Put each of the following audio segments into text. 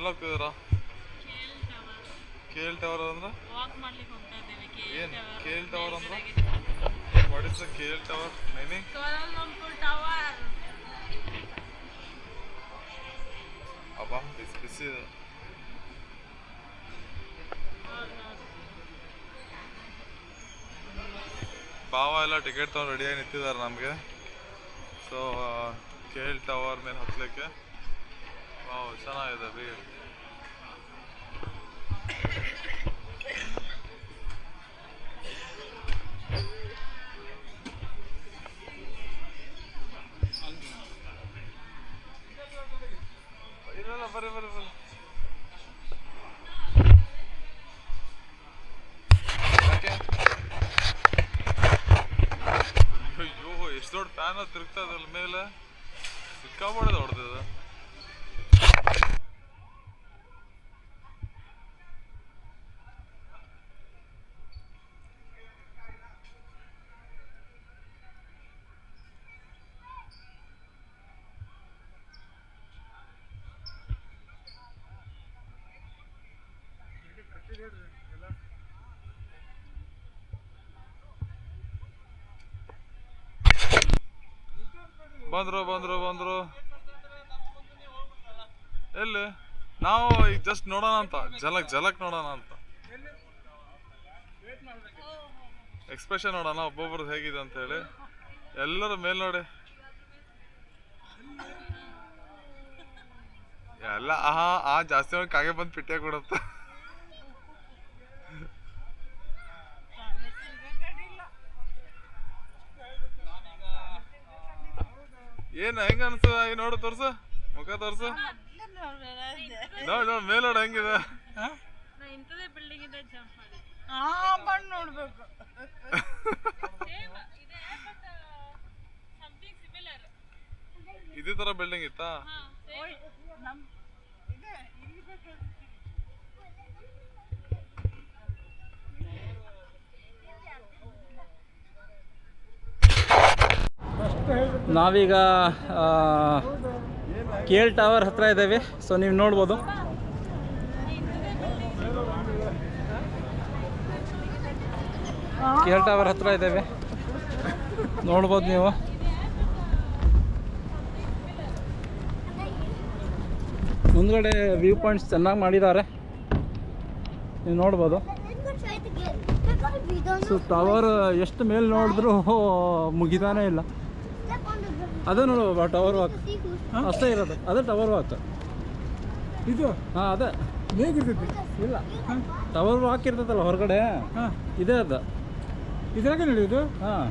ಎಲ್ಲಿ ಹೋಗ್ತಿದ್ದೀರಾ? KL tower ಅಂದ್ರೆ ಏನು? KL ಟವರ್ ಅಂದ್ರೆ what is the KL tower meaning? ಅಬ್ಬಾ ಬಿಸಿ ಬಿಸಿ ಇದೆ. ಭಾವ ಎಲ್ಲ ಟಿಕೆಟ್ ತೊಗೊಂಡು ರೆಡಿಯಾಗಿ ನಿಂತಿದ್ದಾರೆ ನಮಗೆ. ಸೊ KL ಟವರ್ ಮೇಲೆ ಹತ್ತಲಿಕ್ಕೆ ವಾವ್ ಚೆನ್ನಾಗಿದೆ ವ್ಯೂ. ಇಲ್ಲ ಬರ್ರಿ ಬರ್ರಿ ಬರ್ರಿ. ಅಯ್ಯೋ ಎಷ್ಟು ದೊಡ್ಡ ಫ್ಯಾನ್ ತಿರುಗ್ತಾ ಇದಲ್ಲ ಮೇಲೆ, ಸಿಕ್ಕಾಪಟ್ಟೆ ಹೊಡೆದಿದೆ. ಬಂದ್ರು ಬಂದ್ರು ಬಂದ್ರು. ಎಲ್ಲಿ? ನಾವು ಈಗ ಜಸ್ಟ್ ನೋಡೋಣ ಅಂತ, ಜಲಕ್ ನೋಡೋಣ ಅಂತ, ಎಕ್ಸ್ಪ್ರೆಷನ್ ನೋಡೋಣ ಒಬ್ಬೊಬ್ರದ್ದು ಹೇಗಿದೆ ಅಂತ ಹೇಳಿ. ಎಲ್ಲರೂ ಮೇಲ್ ನೋಡಿ ಎಲ್ಲ ಜಾಸ್ತಿ ನೋಡಿ ಕಾಗೆ ಬಂದು ಪಿಟ್ಟಿಯಾಗಿ ಕೊಡುತ್ತೆ. ಏನು ಹೆಂಗ ಅನ್ಸದ? ನೋಡು ತೋರ್ಸು, ಮುಖ ತೋರ್ಸು, ನೋಡ್ ಮೇಲ್ ನೋಡ ಹೆಂಗಿದೆ. ಇದೇ ತರ ಬಿಲ್ಡಿಂಗ್ ಇತ್ತಾ? ನಾವೀಗ KL ಟವರ್ ಹತ್ರ ಇದ್ದೇವೆ. ಸೊ ನೀವು ನೋಡ್ಬೋದು, KL ಟವರ್ ಹತ್ರ ಇದ್ದೇವೆ, ನೋಡ್ಬೋದು ನೀವು. ಮುಂದ್ಗಡೆ ವ್ಯೂ ಪಾಯಿಂಟ್ಸ್ ಚೆನ್ನಾಗಿ ಮಾಡಿದ್ದಾರೆ, ನೀವು ನೋಡ್ಬೋದು. ಸೊ ಟವರ್ ಎಷ್ಟು ಮೇಲೆ ನೋಡಿದ್ರೂ ಮುಗಿತಾನೇ ಇಲ್ಲ. ಅದೇ ನೋಡುವ ಟವರ್ ವಾಕ್ ಅಷ್ಟೇ ಇರೋದು, ಅದೇ ಟವರ್ ವಾಕ್ ಇದು. ಹಾಂ ಅದೇ ಹೇಗಿರ್ತೈತಿ? ಇಲ್ಲ ಟವರ್ ವಾಕ್ ಇರ್ತೈತಲ್ಲ ಹೊರಗಡೆ, ಇದೇ ಅದು ಇದ್ರಾಗೆ ನಡೆಯೋದು. ಹಾಂ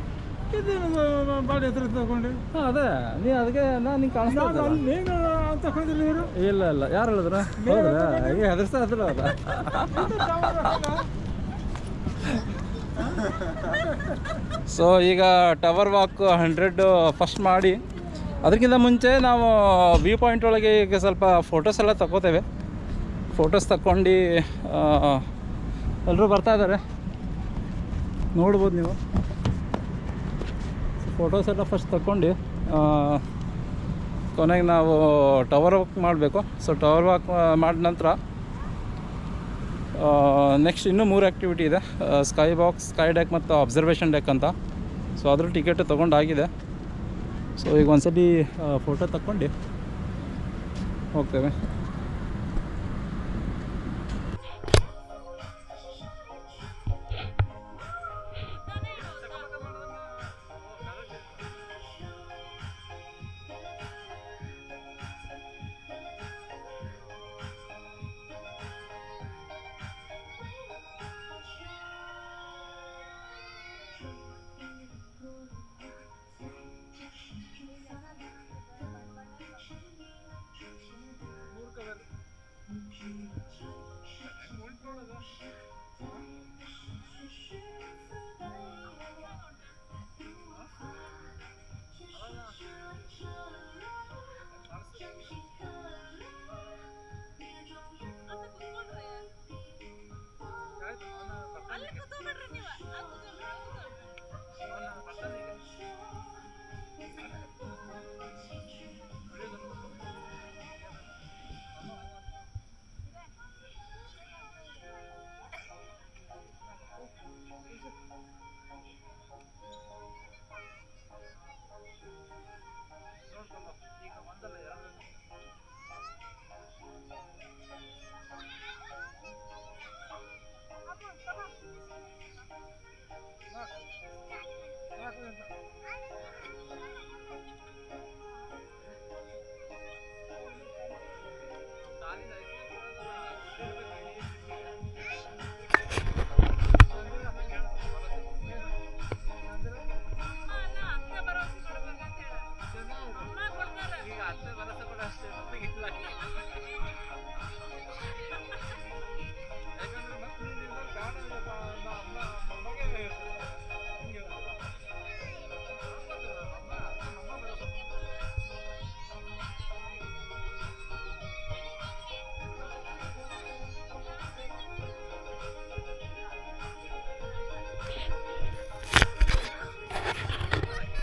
ಇದೇನು ಬಾಡಿ ಹತ್ರ ತಗೊಂಡು? ಹಾಂ ಅದೇ ನೀ ಅದಕ್ಕೆ ನಾನು ನಿಂಗೆ ಕಾಣಿಸ್ತಾ ತಗೊಂಡಿಲ್ಲ ಇವರು? ಇಲ್ಲ ಇಲ್ಲ, ಯಾರು ಹೇಳಿದ್ರು? ಹೌದಾ? ಈಗ ಹೆದರ್ಸ್ತಾ ಹತ್ರ ಅದ. ಸೊ ಈಗ ಟವರ್ ವಾಕ್ 100 ಫಸ್ಟ್ ಮಾಡಿ, ಅದಕ್ಕಿಂತ ಮುಂಚೆ ನಾವು ವ್ಯೂ ಪಾಯಿಂಟ್ ಒಳಗೆ ಈಗ ಸ್ವಲ್ಪ ಫೋಟೋಸ್ ಎಲ್ಲ ತಗೋತೇವೆ. ಫೋಟೋಸ್ ತಗೊಂಡು ಎಲ್ಲರೂ ಬರ್ತಾ ಇದ್ದಾರೆ, ನೋಡ್ಬೋದು ನೀವು. ಫೋಟೋಸ್ ಎಲ್ಲ ಫಸ್ಟ್ ತಗೊಂಡು ಕೊನೆಗೆ ನಾವು ಟವರ್ ವಾಕ್ ಮಾಡಬೇಕು. ಸೊ ಟವರ್ ವಾಕ್ ಮಾಡಿದ ನಂತರ ನೆಕ್ಸ್ಟ್ ಇನ್ನೂ 3 ಆ್ಯಕ್ಟಿವಿಟಿ ಇದೆ, ಸ್ಕೈ ಬಾಕ್ಸ್, ಸ್ಕೈ ಡೆಕ್ ಮತ್ತು ಅಬ್ಸರ್ವೇಷನ್ ಡೆಕ್ ಅಂತ. ಸೊ ಅದ್ರ ಟಿಕೆಟ್ ತೊಗೊಂಡಾಗಿದೆ. ಸೊ ಈಗ ಒಂದ್ಸಲಿ ಫೋಟೋ ತಗೊಂಡು ಹೋಗ್ತೇವೆ.